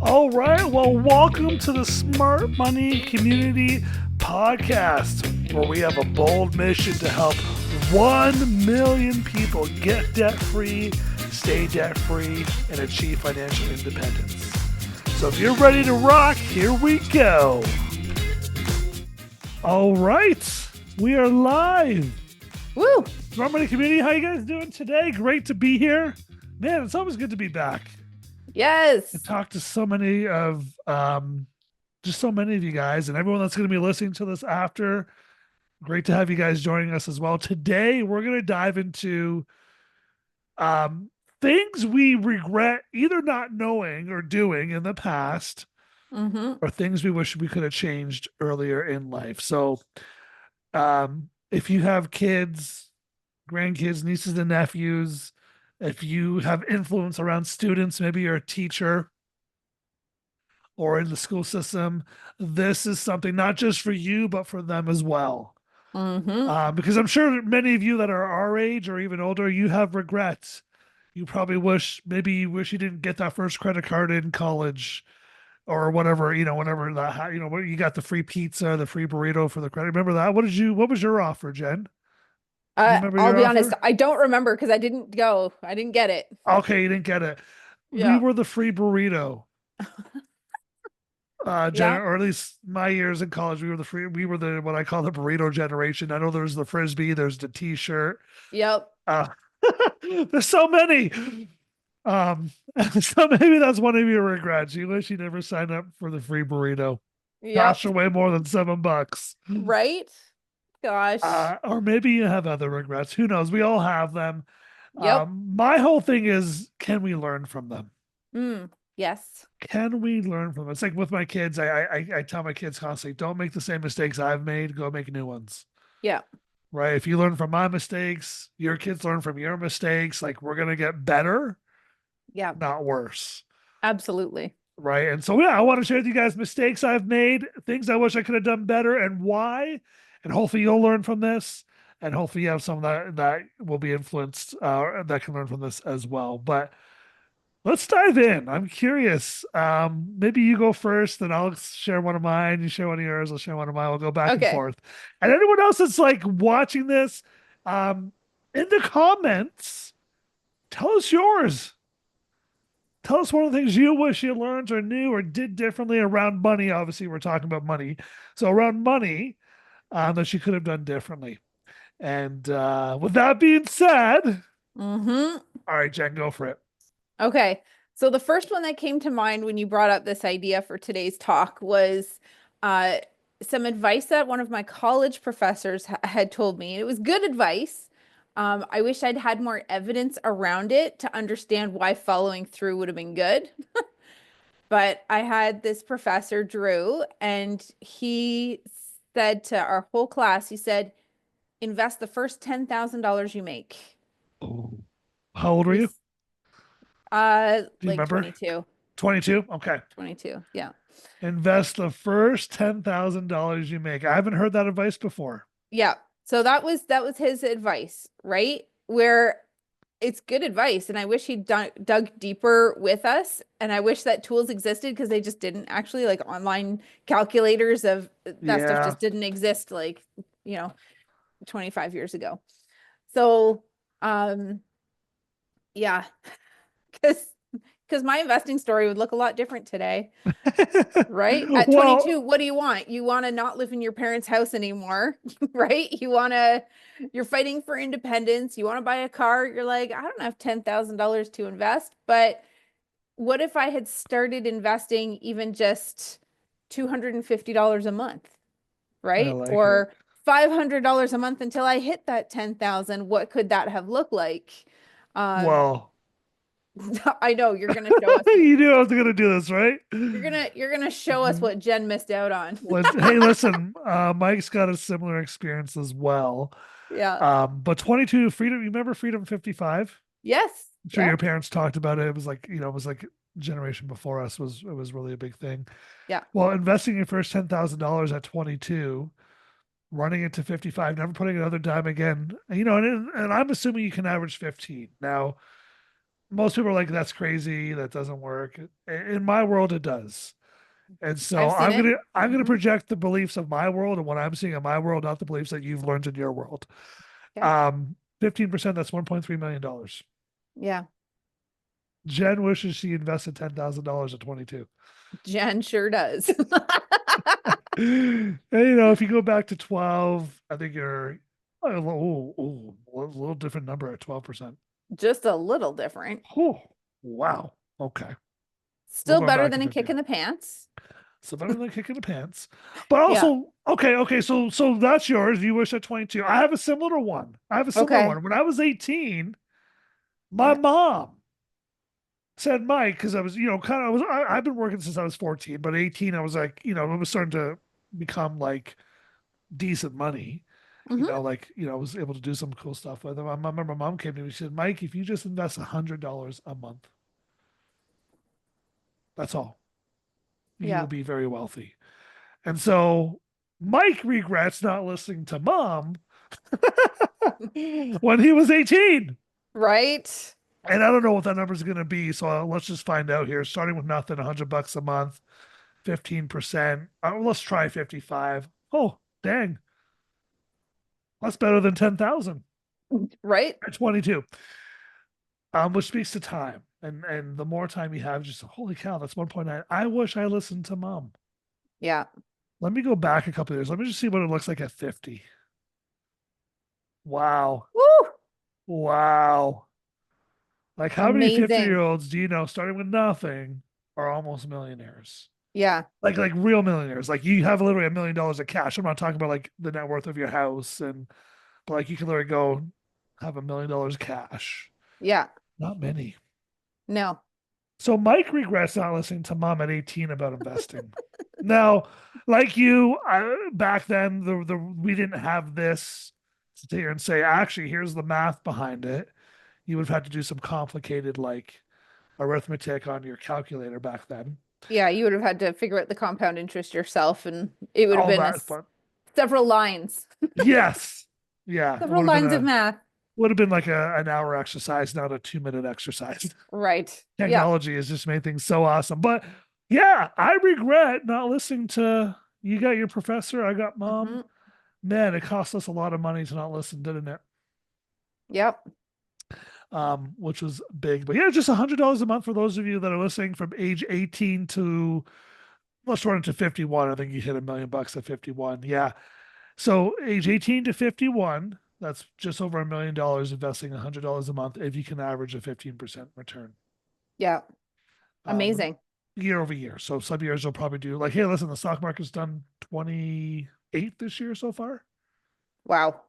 All right. Well, welcome to the Smart Money Community Podcast, where we have a bold mission to help 1 million people get debt free, stay debt free, and achieve financial independence. So if you're ready to rock, here we go. All right. We are live. Woo! Smart Money Community, how you guys doing today? Great to be here. Man, it's always good to be back. Yes. To talk to so many of you guys and everyone that's going to be listening to this after. Great to have you guys joining us as well. Today, we're going to dive into things we regret either not knowing or doing in the past, or things we wish we could have changed earlier in life. So if you have kids, grandkids, nieces and nephews, if you have influence around students, maybe you're a teacher or in the school system, this is something not just for you, but for them as well. Because I'm sure many of you that are our age or even older, you have regrets. You probably maybe you wish you didn't get that first credit card in college or whatever, whenever that, where you got the free pizza, the free burrito for the credit. Remember that? What was your offer, Jen? I'll be honest, I don't remember because I didn't go. I didn't get it. Okay, you didn't get it. Yeah. We were the free burrito. Jen, Yeah. or at least my years in college, we were the what I call the burrito generation. I know there's the frisbee, there's the t-shirt. Yep. There's so many. So maybe that's one of your regrets. You wish you never signed up for the free burrito. Yep. Cost way more than $7. Right? Gosh. Or maybe you have other regrets. Who knows? We all have them. Yep. My whole thing is, can we learn from them? Yes. Can we learn from them? It's like with my kids, I tell my kids constantly, don't make the same mistakes I've made, go make new ones. Yeah. Right? If you learn from my mistakes, your kids learn from your mistakes, like we're going to get better. Yeah. Not worse. Absolutely. Right. And so, yeah, I want to share with you guys mistakes I've made, things I wish I could have done better, and why. And hopefully you'll learn from this. And hopefully you have some that will be influenced that can learn from this as well. But let's dive in. I'm curious. Maybe you go first, then I'll share one of mine. You share one of yours. I'll share one of mine. We'll go back and forth. And anyone else that's like watching this, in the comments, tell us yours. Tell us one of the things you wish you learned or knew or did differently around money. Obviously, we're talking about money. So around money, that you could have done differently. And with that being said, all right, Jen, go for it. Okay. So the first one that came to mind when you brought up this idea for today's talk was some advice that one of my college professors had told me. It was good advice. I wish I'd had more evidence around it to understand why following through would have been good. But I had this professor, Drew, and he said to our whole class, he said, invest the first $10,000 you make. Oh, how old were you? Like remember? 22. 22? Okay. 22. Yeah. Invest the first $10,000 you make. I haven't heard that advice before. Yeah. So that was his advice, right? Where it's good advice. And I wish he'd dug deeper with us. And I wish that tools existed because they just didn't actually, like online calculators of that stuff just didn't exist 25 years ago. So, yeah, because my investing story would look a lot different today, right? At 22, what do you want? You want to not live in your parents' house anymore, right? You're fighting for independence. You want to buy a car. You're like, I don't have $10,000 to invest, but what if I had started investing even just $250 a month, right? Or $500 a month until I hit that 10,000. What could that have looked like? Well, I know you're gonna show us. You knew I was gonna do this, right? You're gonna show us what Jen missed out on. Hey, listen, Mike's got a similar experience as well. Yeah. But 22 freedom. You remember Freedom 55? Yes. I'm sure your parents talked about it. It was like, it was like generation before us it was really a big thing. Yeah. Well, investing your first $10,000 at 22, running it to 55, never putting another dime again. And I'm assuming you can average 15. Now, most people are like, that's crazy. That doesn't work. In my world, it does. And so I've seen it. I'm gonna Hmm. project the beliefs of my world and what I'm seeing in my world, not the beliefs that you've learned in your world. Okay. 15%, that's $1.3 million. Yeah. Jen wishes she invested $10,000 at 22. Jen sure does. And if you go back to 12, I think you're a little different number at 12%. Just a little different. Oh, wow. Okay. We're Still going better back to than a 50. kick in the pants. So better than a kick in the pants. But Yeah. also, okay, so that's yours. You wish at 22. I have a similar one. I have a similar Okay. one. When I was 18, my Yeah. mom said, Mike, because I was, kind of, I've been working since I was 14, but 18, I was like, it was starting to become like decent money. Hmm. I was able to do some cool stuff with them. I remember my mom came to me. She said, Mike, if you just invest $100 a month, that's all, you Yeah. will be very wealthy. And so Mike regrets not listening to mom when he was 18. Right. And I don't know what that number is going to be. So let's just find out here. Starting with nothing, $100 a month, 15%. Let's try 55. Oh, dang. That's better than 10,000 Right. at 22. Which speaks to time. And the more time you have, just holy cow, that's 1.9. I wish I listened to mom. Yeah. Let me go back a couple of years. Let me just see what it looks like at 50. Wow. Woo. Wow. Like, how many 50-year Amazing. olds do you know, starting with nothing, are almost millionaires? Yeah. Like real millionaires. Like, you have literally $1 million of cash. I'm not talking about like the net worth of your house, but like you can literally go have $1 million cash. Yeah. Not many. No. So Mike regrets not listening to mom at 18 about investing. Now, like you, back then, we didn't have this to sit here and say, actually, here's the math behind it. You would have had to do some complicated like arithmetic on your calculator back then. Yeah. You would have had to figure out the compound interest yourself, and it would have All been that fun. several lines, Yes. Yeah. It several lines of math. would have been like an hour exercise, not a 2 minute exercise. Right. Yeah. Technology has just made things so awesome. But yeah, I regret not listening to you got your professor, I got mom. Hmm. Man, it cost us a lot of money to not listen, didn't it? Yep. Which was big. But yeah, just $100 a month for those of you that are listening from age 18 to let's run it to 51. I think you hit $1 million at 51. Yeah. So age 18 to 51, that's just over $1 million investing $100 a month if you can average a 15% return. Yeah. Um, Amazing. Year over year. So some years will probably do like, hey, listen, the stock market's done 28 this year so far. Wow.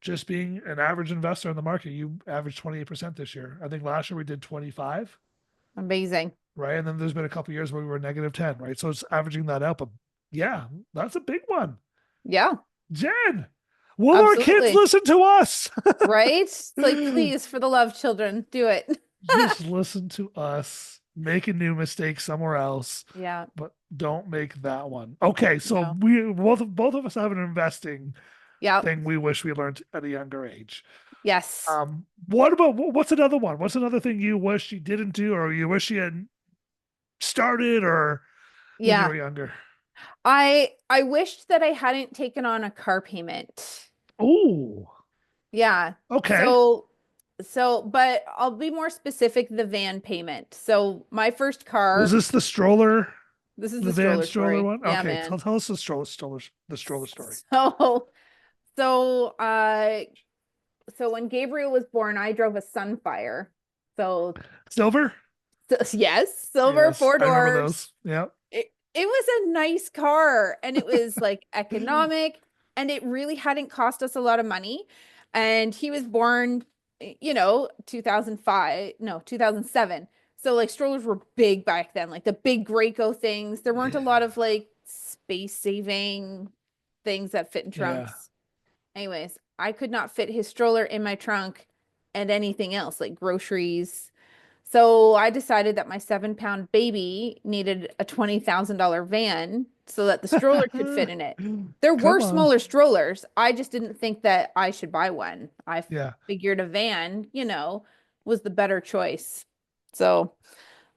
Just being an average investor in the market, you averaged 28% this year. I think last year we did 25, Amazing. right? And then there's been a couple years where we were negative 10, right? So it's averaging that out. But yeah, that's a big one. Yeah. Jen, will our kids Absolutely. listen to us? Right? It's like, please, for the love, children, do it. Just listen to us. Make a new mistake somewhere else, Yeah. but don't make that one. Okay, so No. we both of us have an investing Yep. thing we wish we learned at a younger age. Yes. What about what's another one? What's another thing you wish you didn't do, or you wish you had started, or when you Yeah. were younger? I wished that I hadn't taken on a car payment. Oh, Yeah. okay. But I'll be more specific, the van payment. So my first Was car, this the stroller, this is the the van stroller stroller story. one? Yeah, Okay, man. tell us the stroller story. So so uh so when Gabriel was born, I drove a Sunfire. So, Silver? yes, silver, Yes, four I remember doors. those. Yeah. It was a nice car, and it was like economic, and it really hadn't cost us a lot of money. And he was born, 2005, no, 2007. So like strollers were big back then, like the big Graco things. There weren't a Yeah. lot of like space saving things that fit in Yeah. trunks. Anyways, I could not fit his stroller in my trunk and anything else like groceries. So I decided that my 7-pound baby needed a $20,000 van so that the stroller could fit in it. There Come were on. smaller strollers. I just didn't think that I should buy one. I Yeah. figured a van, was the better choice. So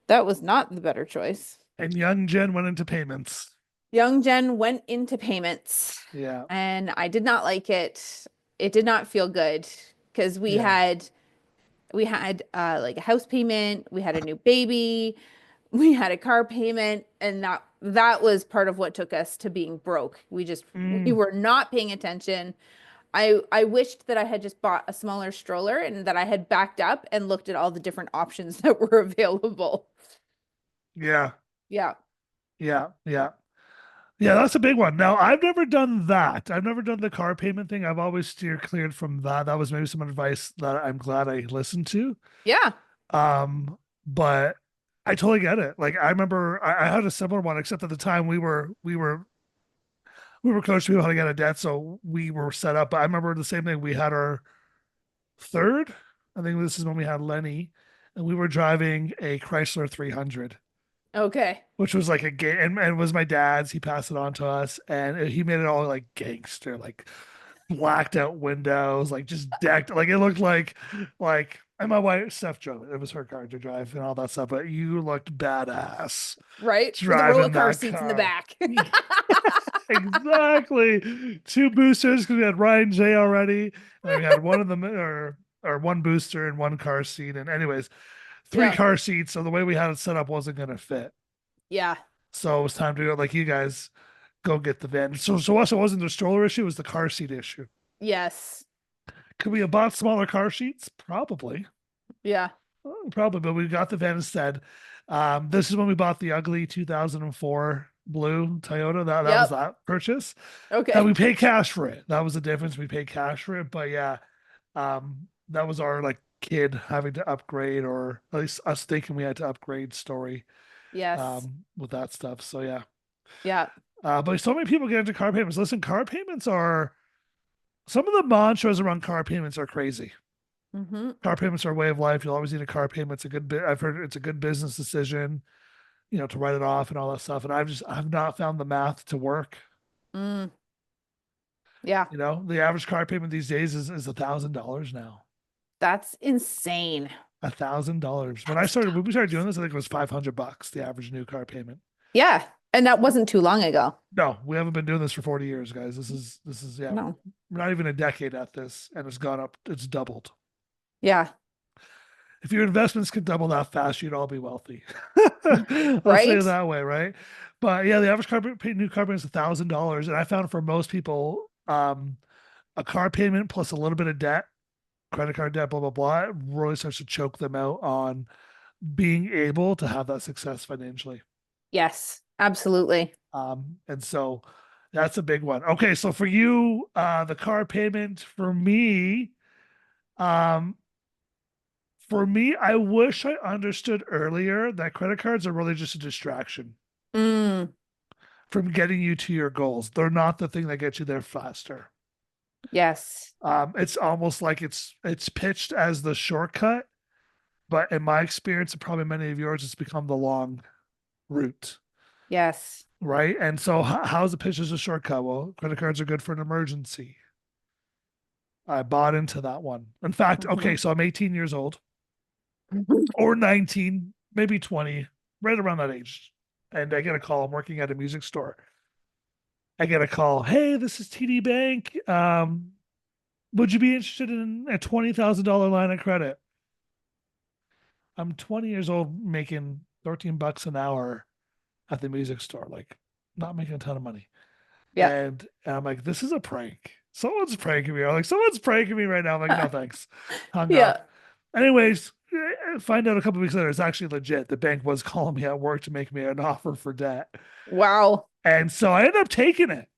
that was not the better choice. And young Jen went into payments. Young Jen went into payments Yeah. and I did not like it. It did not feel good because Yeah. we had like a house payment, we had a new baby, we had a car payment, and that was part of what took us to being broke. We Mm, were not paying attention. I wished that I had just bought a smaller stroller and that I had backed up and looked at all the different options that were available. yeah. Yeah. Yeah. Yeah. Yeah, that's a big one. Now, I've never done that. I've never done the car payment thing. I've always steered cleared from that. That was maybe some advice that I'm glad I listened to. Yeah. But I totally get it. Like I remember I had a similar one, except at the time we were coached people how to get a debt, so we were set up. But I remember the same thing. We had our third. I think this is when we had Lenny, and we were driving a Chrysler 300, Okay. which was like a game, and it was my dad's. He passed it on to us, and he made it all like gangster, like blacked out windows, like just decked, like it looked like. And my wife Steph drove it. It was her car to drive and all that stuff. But you looked badass Right? With the roller driving car that seats in the car. back. Exactly. Two boosters because we had Ryan J already, and then we had one of them or one booster and one car seat. And anyways, three Yeah. car seats. So the way we had it set up wasn't going to fit. Yeah. So it was time to go like you guys go get the van. So also wasn't the stroller issue, it was the car seat issue. Yes. Could we have bought smaller car seats? Probably. Yeah. Probably, but we got the van instead. This is when we bought the ugly 2004 blue Toyota. That was Yep. that purchase. And we Okay. paid cash for it. That was the difference. We paid cash for it. But yeah, that was our like kid having to upgrade, or at least us thinking we had to upgrade story Yes. with that stuff. So yeah. Yeah. But so many people get into car payments. Listen, car payments are some of the mantras around car payments are crazy. Mm-hmm. Car payments are a way of life. You'll always need a car payment. It's a good bit. I've heard it's a good business decision, to write it off and all that stuff. And I've not found the math to work. Mm. Yeah. The average car payment these days is $1,000 now. That's insane. $1,000. That's When we started doing this, I think it was $500, the average new car payment. Yeah. And that wasn't too long ago. No, we haven't been doing this for 40 years, guys. This is yeah, No. we're not even a decade at this, and it's gone up, it's doubled. Yeah. If your investments could double that fast, you'd all be wealthy. I'll say it Right? that way, right? But yeah, the average new car payment is $1,000, and I found for most people, a car payment plus a little bit of debt, credit card debt, blah blah blah, it really starts to choke them out on being able to have that success financially. Yes. Absolutely. And so that's a big one. Okay, so for you, the car payment um, for me, I wish I understood earlier that credit cards are really just a distraction Mm. from getting you to your goals. They're not the thing that gets you there faster. Yes. It's almost like it's pitched as the shortcut, but in my experience, and probably many of yours, it's become the long route, Yes. right? And so, how's it pitched as a shortcut? Well, credit cards are good for an emergency. I bought into that one. In fact, okay, Hmm. so I'm 18 years old or 19, maybe 20, right around that age. And I get a call. I'm working at a music store. I get a call. Hey, this is TD Bank. Would you be interested in a $20,000 line of credit? I'm 20 years old, making $13 an hour at the music store, like not making a ton of money. Yep. And I'm like, this is a prank. Someone's pranking me. I'm like, someone's pranking me right now. I'm like, no, thanks. Hung Yeah. up. Anyways, find out a couple weeks later, it's actually legit. The bank was calling me at work to make me an offer for debt. Wow. And so I ended up taking it.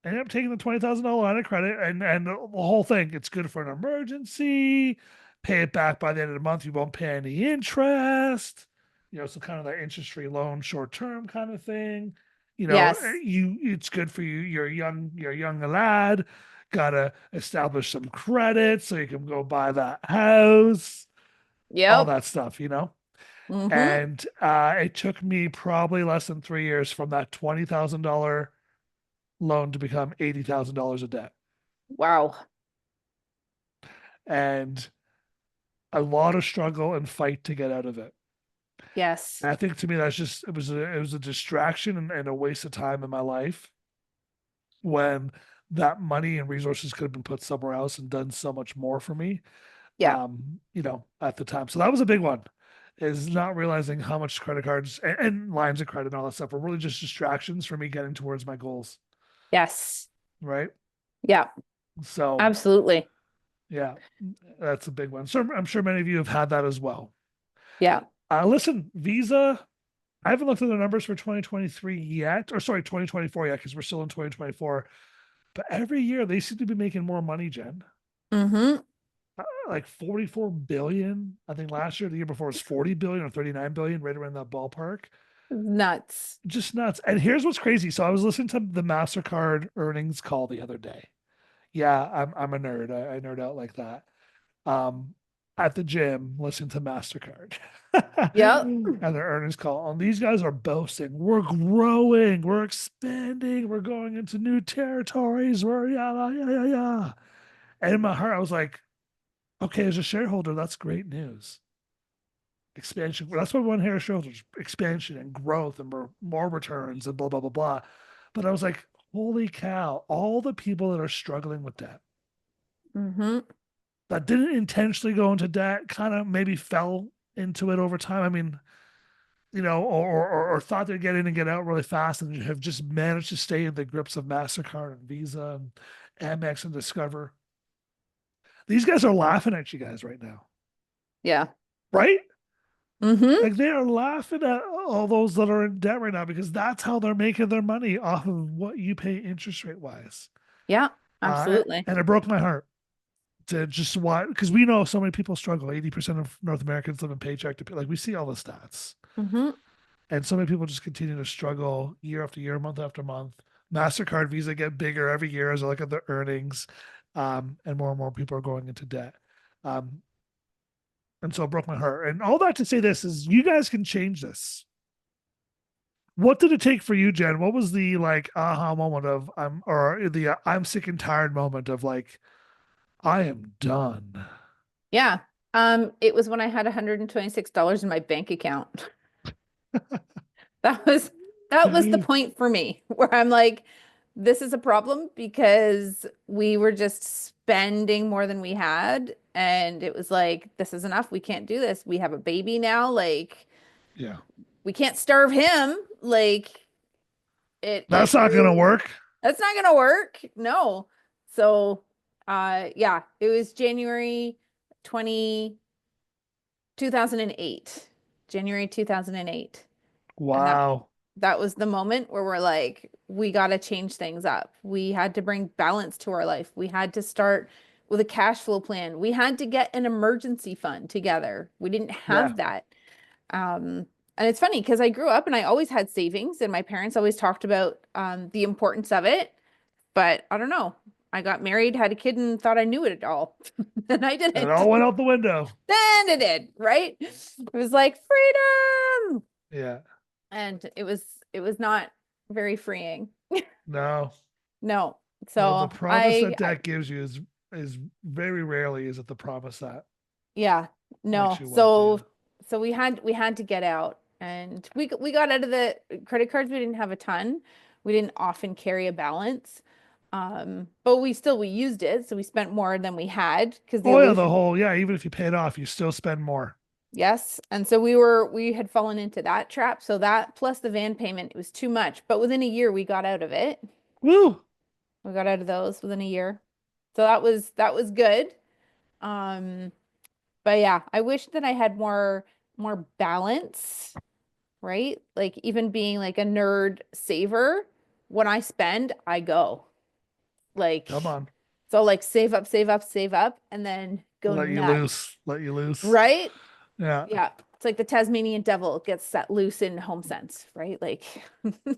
I ended up taking the $20,000 line of credit and the whole thing. It's good for an emergency. Pay it back by the end of the month. You won't pay any interest. So kind of that interest free loan, short term kind of thing. Yes. It's good for you. You're a young lad. Gotta establish some credit so you can go buy that house, all Yep. that stuff. Mm-hmm. And it took me probably less than 3 years from that $20,000 loan to become $80,000 of debt. Wow. And a lot of struggle and fight to get out of it. Yes. And I think to me that's just it was a distraction and a waste of time in my life when that money and resources could have been put somewhere else and done so much more for me. Yeah. At the time. So that was a big one, is not realizing how much credit cards and lines of credit and all that stuff were really just distractions for me getting towards my goals. Yes. Right. Yeah. So Absolutely. yeah, that's a big one. So I'm sure many of you have had that as well. Yeah. Listen, Visa, I haven't looked at the numbers for 2023 yet, or sorry, 2024 yet, because we're still in 2024. But every year they seem to be making more money, Jen. Mm-hmm. Like 44 billion. I think last year, the year before was 40 billion or 39 billion, right around that ballpark. Nuts. Just nuts. And here's what's crazy. So I was listening to the MasterCard earnings call the other day. Yeah, I'm a nerd. I nerd out like that. Um, at the gym, listening to MasterCard Yep. and their earnings call. And these guys are boasting. We're growing, we're expanding, we're going into new territories. We're yeah, yeah, yeah, yeah. And in my heart, I was like, okay, as a shareholder, that's great news. Expansion. That's what we want here as shareholders: expansion and growth and more returns and blah blah blah blah. But I was like, holy cow! All the people that are struggling with debt, Mm-hmm. that didn't intentionally go into debt, kind of maybe fell into it over time. I mean, or thought they'd get in and get out really fast, and have just managed to stay in the grips of Mastercard and Visa and Amex and Discover. These guys are laughing at you guys right now, Yeah. right? Mm-hmm. Like they are laughing at all those that are in debt right now because that's how they're making their money, off of what you pay interest rate wise. Yeah. Uh, Absolutely. and it broke my heart to just watch, because we know so many people struggle. 80% of North Americans live in paycheck to pay. Like we see all the stats. Mm-hmm. And so many people just continue to struggle year after year, month after month. MasterCard, Visa get bigger every year as I look at their earnings. And more people are going into debt. Um, and so it broke my heart. And all that to say this is you guys can change this. What did it take for you, Jen? What was the like aha moment of I'm sick and tired moment of like I am done. Yeah. It was when I had $126 in my bank account. That was that was the point for me where I'm like, this is a problem because we were just spending more than we had. And it was like, this is enough. We can't do this. We have a baby now. Like, Yeah, we can't starve him. Like, it that's not gonna really, work. that's not gonna work. No. So, yeah, it was January 20, 2008, January 2008. And Wow. that was the moment where we're like, we got to change things up. We had to bring balance to our life. We had to start with a cash flow plan. We had to get an emergency fund together. We didn't Yeah. have that. And it's funny because I grew up and I always had savings, and my parents always talked about the importance of it. But I don't know. I got married, had a kid, and thought I knew it all. And I And it didn't. all went out the window. Then it did, right? It was like freedom. Yeah. And it was not very freeing. No. No. No, the So promise that that gives you is very rarely is it the promise that yeah, makes no. you wealthy. Yeah. So we had to get out, and we got out of the credit cards. We didn't have a ton. We didn't often carry a balance. But we used it, so we spent more than we had because the Oh yeah, the illusion. whole yeah, even if you pay it off, you still spend more. Yes. And so we had fallen into that trap. So that plus the van payment, it was too much. But within a year we got out of it. Woo! We got out of those within a year. So that was good. Um, but yeah, I wish that I had more balance, right? Like even being like a nerd saver, when I spend, I go. Like Come on. so like save up, save up, save up, and then go Let you nuts. loose. Let you loose. Right? Yeah. Yeah. It's like the Tasmanian devil gets set loose in Home Sense, right? Like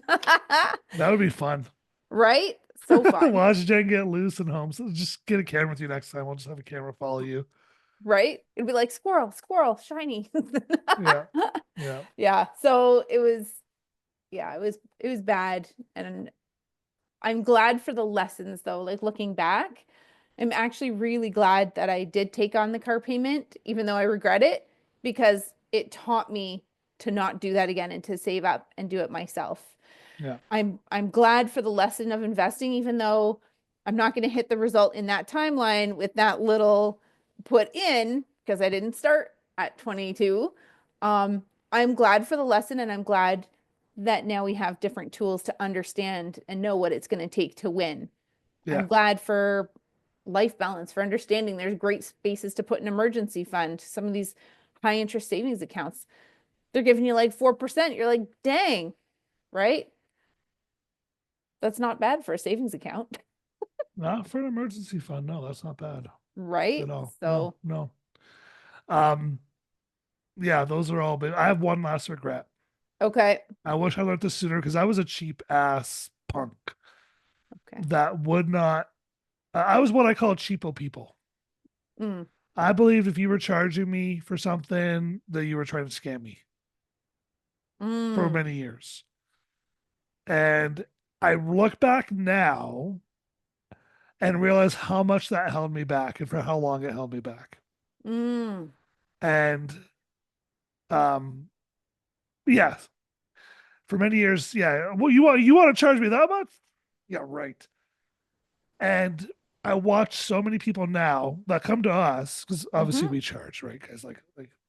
That would be fun. right? So fun. Watch Jen get loose and home. So just get a camera with you next time. We'll just have a camera follow you. Right? It'd be like squirrel, squirrel, shiny. Yeah. Yeah. Yeah. So it was bad. And I'm glad for the lessons though, like looking back, I'm actually really glad that I did take on the car payment, even though I regret it, because it taught me to not do that again and to save up and do it myself. Yeah. I'm glad for the lesson of investing, even though I'm not going to hit the result in that timeline with that little put in because I didn't start at 22. I'm glad for the lesson, and I'm glad that now we have different tools to understand and know what it's going to take to win. Yeah. I'm glad for life balance, for understanding there's great spaces to put an emergency fund. Some of these high interest savings accounts, they're giving you like 4%. You're like, dang, right? That's not bad for a savings account, Not for an emergency fund. No, that's not bad right? at all. No, So, no. Um, yeah, those are all, but I have one last regret. okay. I wish I learned this sooner because I was a cheap ass punk Okay. that would not, I was what I call cheapo people. Mm, I believed if you were charging me for something that you were trying to scam me for mm, many years. And I look back now and realize how much that held me back and for how long it held me back. mm, And um yeah, for many years, yeah. Well, you want to charge me that much? Yeah, right. And I watch so many people now that come to us because obviously hmm. we charge, right, guys? Like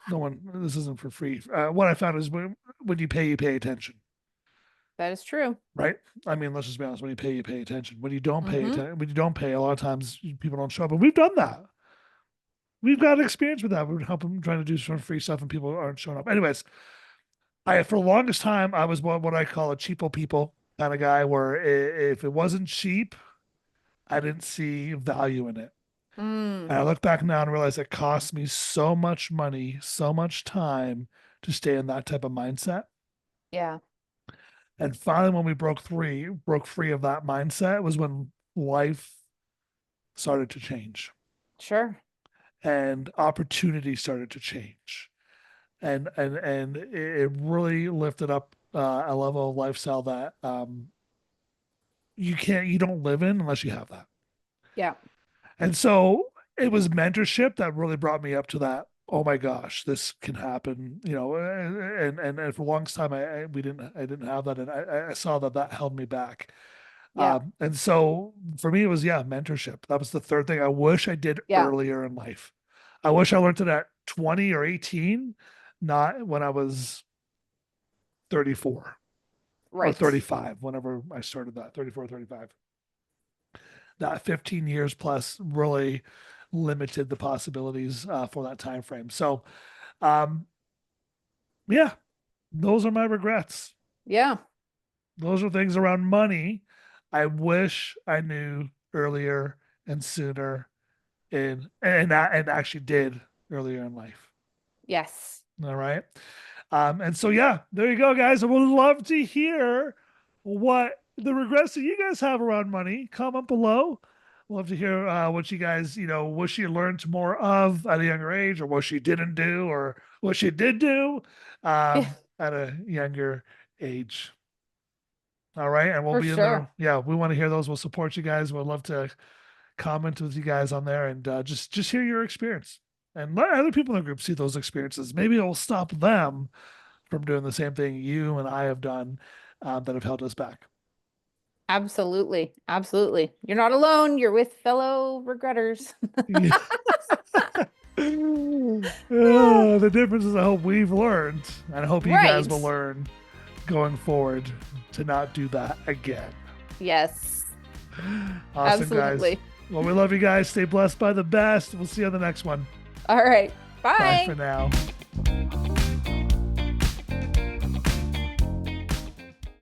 no one. This isn't for free. What I found is when you pay attention, That is true. right? I mean, let's just be honest. When you pay attention. When you don't pay Hmm. attention, when you don't pay, a lot of times people don't show up. And we've done that. We've got experience with that. We're helping trying to do some free stuff, and people aren't showing up. Anyways, I for the longest time I was what I call a cheapo people kind of guy, where if it wasn't cheap, I didn't see value in it. Mm, And I look back now and realize it cost me so much money, so much time to stay in that type of mindset. yeah, And finally, when we broke free of that mindset, was when life started to change sure. and opportunity started to change. And it really lifted up a level of lifestyle that you don't live in unless you have that. Yeah. And so it was mentorship that really brought me up to that. Oh my gosh, this can happen, and for the longest time, I didn't have that, and I saw that held me back. Yeah. And so for me, it was yeah, mentorship. That was the third thing I wish I did Yeah. earlier in life. I wish I learned it at 20 or 18, not when I was 34 or Right. 35, whenever I started that 34, 35. That 15 years plus really limited the possibilities for that time frame. So, um, yeah, those are my regrets. Yeah. Those are things around money I wish I knew earlier and sooner and actually did earlier in life. Yes. All right. And so yeah, there you go, guys. I would love to hear what the regrets that you guys have around money. Comment below. Love to hear what you guys, wish you learned more of at a younger age, or what you didn't do, or what you did do Yeah, at a younger age. All right, and we'll for be in there. sure. Yeah, we want to hear those. We'll support you guys. We'd love to comment with you guys on there and just hear your experience and let other people in the group see those experiences. Maybe it will stop them from doing the same thing you and I have done that have held us back. Absolutely. Absolutely. You're not alone. You're with fellow regretters. Yeah. Yeah. The difference is I hope we've learned, and I hope you guys Right. will learn going forward to not do that again. Yes. Awesome, guys. Absolutely. Well, we love you guys. Stay blessed by the best. We'll see you on the next one. All right. Bye Bye. for now.